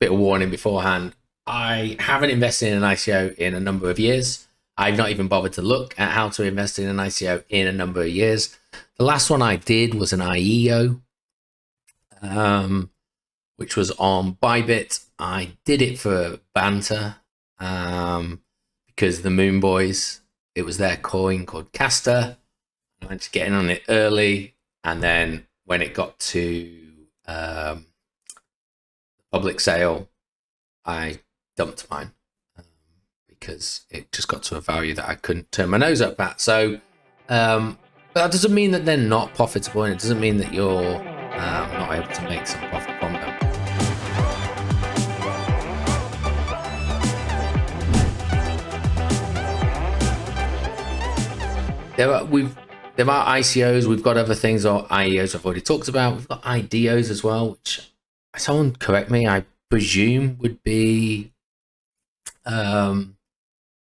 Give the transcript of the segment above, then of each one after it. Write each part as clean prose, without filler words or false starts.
bit of warning beforehand. I haven't invested in an ICO in a number of years. I've not even bothered to look at how to invest in an ICO in a number of years. The last one I did was an IEO, which was on Bybit. I did it for banter because the Moon Boys, it was their coin called Castor. I went to get in on it early, and then when it got to public sale, I dumped mine because it just got to a value that I couldn't turn my nose up at. So but that doesn't mean that they're not profitable, and it doesn't mean that you're not able to make some profit from them. There are ICOs, we've got other things, or IEOs I've already talked about. We've got IDOs as well, which, someone correct me, I presume would be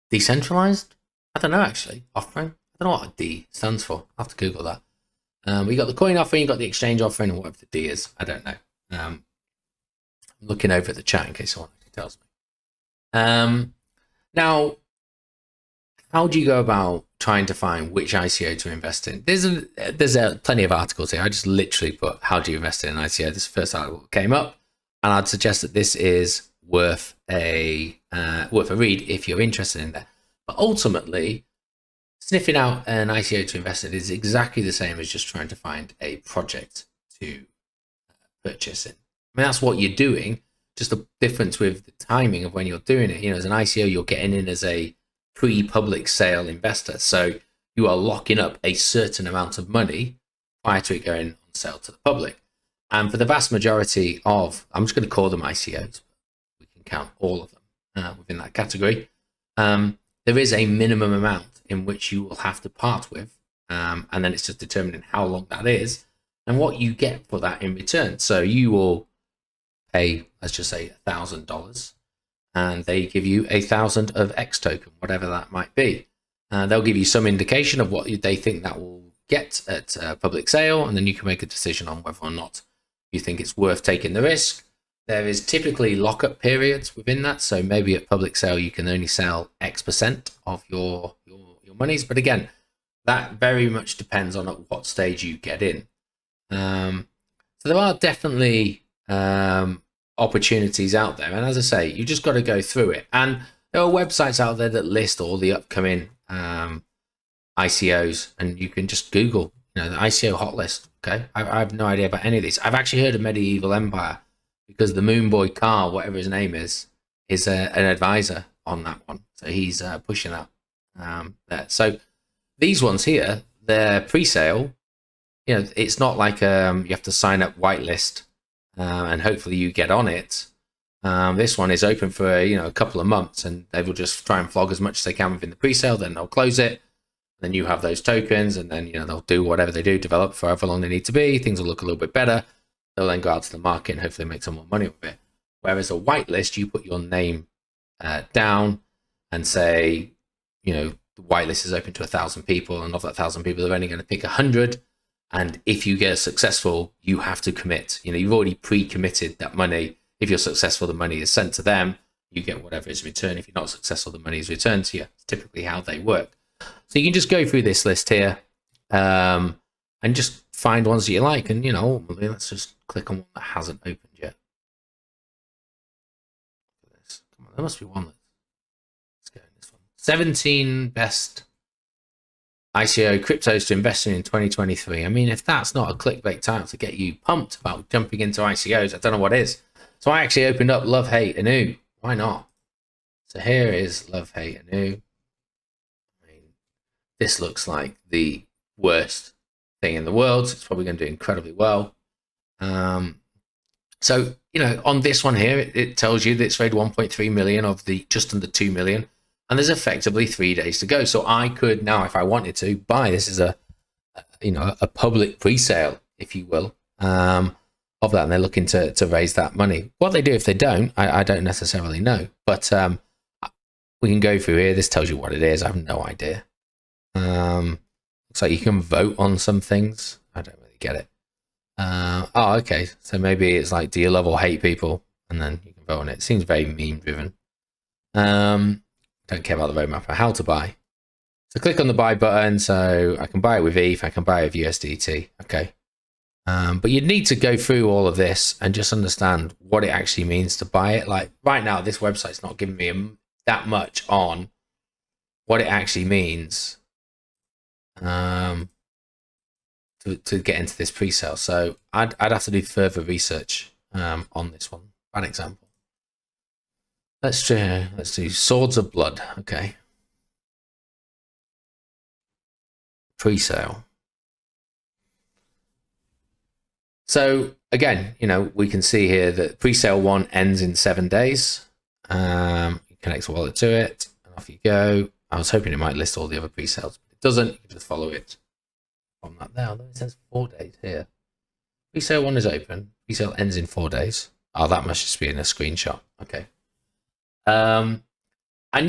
decentralized. I don't know, actually. Offering. I don't know what a D stands for. I'll have to Google that. We got the coin offering, you got the exchange offering, and whatever the D is, I don't know. I'm looking over at the chat in case someone tells me. Now, how do you go about trying to find which ICO to invest in? There's plenty of articles here. I just literally put, how do you invest in an ICO? This is the first article that came up, and I'd suggest that this is worth a read if you're interested in that. But ultimately, sniffing out an ICO to invest in is exactly the same as just trying to find a project to purchase in. I mean, that's what you're doing. Just the difference with the timing of when you're doing it. As an ICO, you're getting in as a pre-public sale investor, so you are locking up a certain amount of money prior to it going on sale to the public. And for the vast majority of, I'm just going to call them ICOs, we can count all of them within that category, there is a minimum amount in which you will have to part with, and then it's just determining how long that is and what you get for that in return. So you will pay, let's just say $1,000, and they give you 1,000 of X token, whatever that might be. They'll give you some indication of what they think that will get at public sale, and then you can make a decision on whether or not you think it's worth taking the risk. There is typically lockup periods within that, so maybe at public sale you can only sell X% of your monies, but again, that very much depends on at what stage you get in. So there are definitely opportunities out there, and as I say, you just got to go through it. And there are websites out there that list all the upcoming ICOs, and you can just Google, the ICO hot list. Okay, I have no idea about any of these. I've actually heard of Medieval Empire because the Moon Boy Carl, whatever his name is an advisor on that one, so he's pushing that there. So these ones here, they're pre-sale. It's not like you have to sign up whitelist and hopefully you get on it. This one is open for a couple of months, and they will just try and flog as much as they can within the pre-sale. Then they'll close it. Then you have those tokens, and then they'll do whatever they do, develop for however long they need to be. Things will look a little bit better. They'll then go out to the market and hopefully make some more money with it. Whereas a whitelist, you put your name down and say, the whitelist is open to 1,000 people, and of that 1,000 people, they're only going to pick 100. And if you get successful, you have to commit. You've already pre-committed that money. If you're successful, the money is sent to them. You get whatever is returned. If you're not successful, the money is returned to you. It's typically how they work. So you can just go through this list here and just find ones that you like. And, ultimately, let's just click on one that hasn't opened yet. Come on, there must be one. Let's go in this one. 17 best ICO cryptos to invest in 2023. I mean, if that's not a clickbait title to get you pumped about jumping into ICOs, I don't know what is. So I actually opened up Love, Hate, Anu. Why not? So here is Love, Hate, Anu. I mean, this looks like the worst thing in the world. So it's probably going to do incredibly well. So, on this one here, it tells you that it's raised 1.3 million of the just under 2 million. And there's effectively 3 days to go. So I could now, if I wanted to, buy this as a public pre-sale, if you will, of that. And they're looking to raise that money. What they do if they don't, I don't necessarily know. But we can go through here. This tells you what it is. I have no idea. Looks like you can vote on some things. I don't really get it. Oh, okay. So maybe it's like, do you love or hate people? and then you can vote on it. It seems very meme driven. Don't care about the roadmap or how to buy. So click on the buy button. So I can buy it with ETH, I can buy it with USDT. Okay. But you'd need to go through all of this and just understand what it actually means to buy it. Like right now, this website's not giving me that much on what it actually means to get into this pre-sale. So I'd have to do further research on this one. An example. Let's do Swords of Blood. Okay. Pre-sale. So again, we can see here that pre-sale 1 ends in 7 days. You connect a wallet to it, and off you go. I was hoping it might list all the other pre-sales, but it doesn't. You can just follow it from that there. Although it says 4 days here. Pre-sale 1 is open. Pre-sale ends in 4 days. Oh, that must just be in a screenshot. Okay. And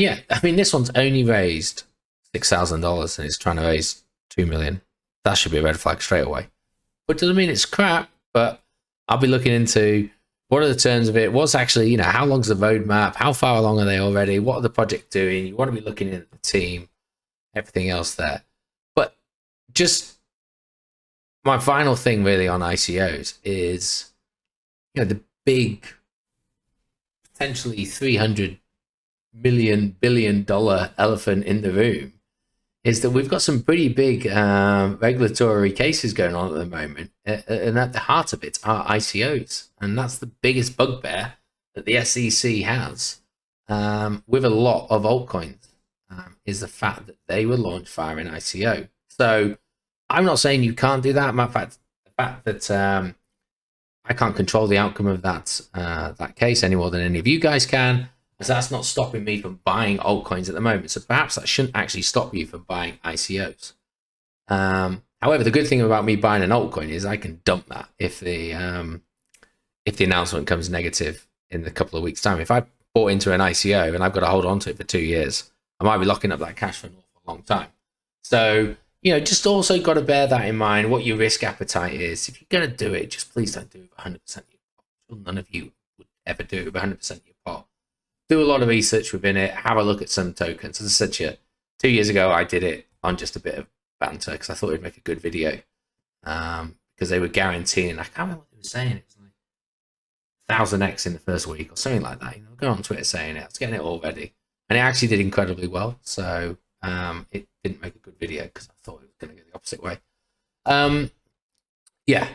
yeah, I mean, this one's only raised $6,000 and it's trying to raise 2 million. That should be a red flag straight away. But it doesn't mean it's crap, but I'll be looking into what are the terms of it, what's actually, how long's the roadmap, how far along are they already, what are the project doing, you want to be looking at the team, everything else there. But just my final thing really on ICOs is, the big, potentially $300 billion elephant in the room is that we've got some pretty big regulatory cases going on at the moment, and at the heart of it are ICOs, and that's the biggest bugbear that the SEC has with a lot of altcoins, is the fact that they were launched via an ICO. So I'm not saying you can't do that. Matter of fact, the fact that I can't control the outcome of that case any more than any of you guys can. That's not stopping me from buying altcoins at the moment. So perhaps that shouldn't actually stop you from buying ICOs. However, the good thing about me buying an altcoin is I can dump that if the announcement comes negative in a couple of weeks' time. If I bought into an ICO and I've got to hold on to it for 2 years, I might be locking up that cash for an awful long time. So, just also got to bear that in mind, what your risk appetite is. If you're going to do it, just please don't do it with 100% of your pot. None of you would ever do it with 100% of your pot. Do a lot of research within it, have a look at some tokens. As I said to you, 2 years ago, I did it on just a bit of banter because I thought it'd make a good video, because they were guaranteeing, I can't remember what they were saying, it was like 1000x in the first week or something like that. Going on Twitter saying it, I was getting it all ready, and it actually did incredibly well. So it didn't make a good video because I thought it was going to go the opposite way. Yeah,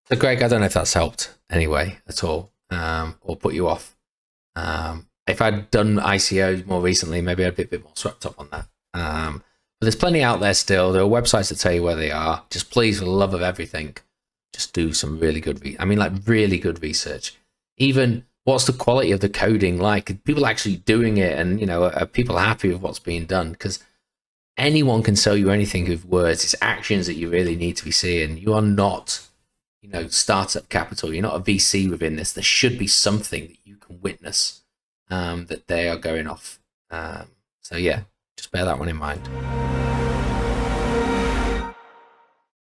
so Greg, I don't know if that's helped anyway at all, or put you off. If I'd done ICOs more recently, maybe I'd be a bit more swept up on that. But there's plenty out there still. There are websites that tell you where they are. Just please, for the love of everything, just do some really good, really good research. Even what's the quality of the coding like? Are people actually doing it? And, are people happy with what's being done? Because anyone can sell you anything with words. It's actions that you really need to be seeing. You are not, startup capital. You're not a VC within this. There should be something that you can witness that they are going off. So yeah, just bear that one in mind.